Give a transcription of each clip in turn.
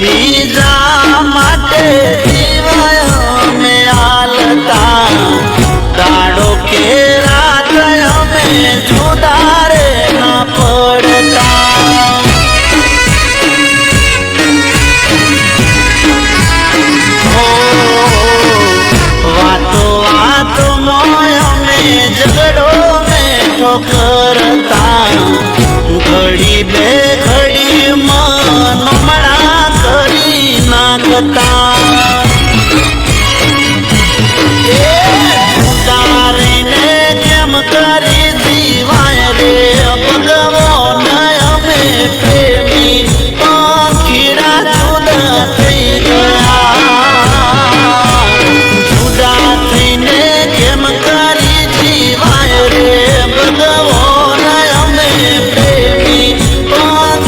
बीजा माटे जीवाय में आलता दाड़ो के रात में जुदारे न पड़ता झगड़ों में ठोकरता घड़ी बे घड़ी मन मड़ा करी नाकता ने केम करी दीवाय रे भगवो नय में प्रेमी कीड़ा जुदा थई गया जुदा थईने केम करी दीवाय रे भगवो नय में प्रेमी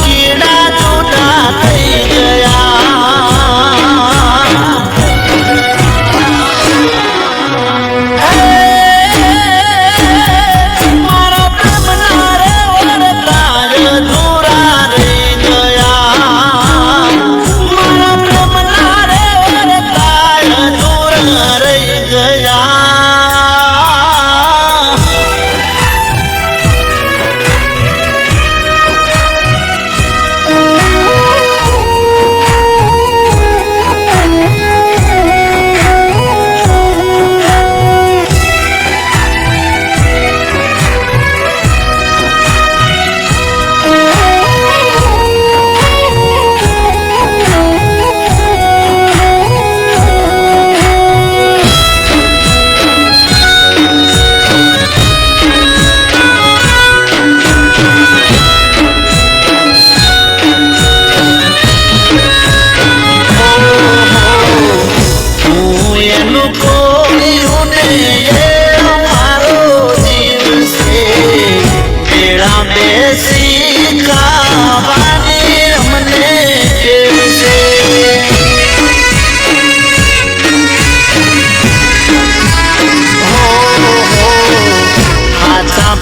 कीड़ा जुदा थई गया मारा प्रेम नारे वरता अधूरा रही गया मारा प्रेम नारे वरता अधूरा रही गया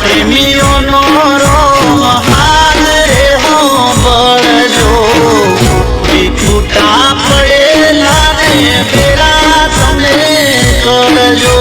प्रेमियों नो रो हाल रे हो बड़ो बिकुटा पड़े लाने बेरा तमे करजो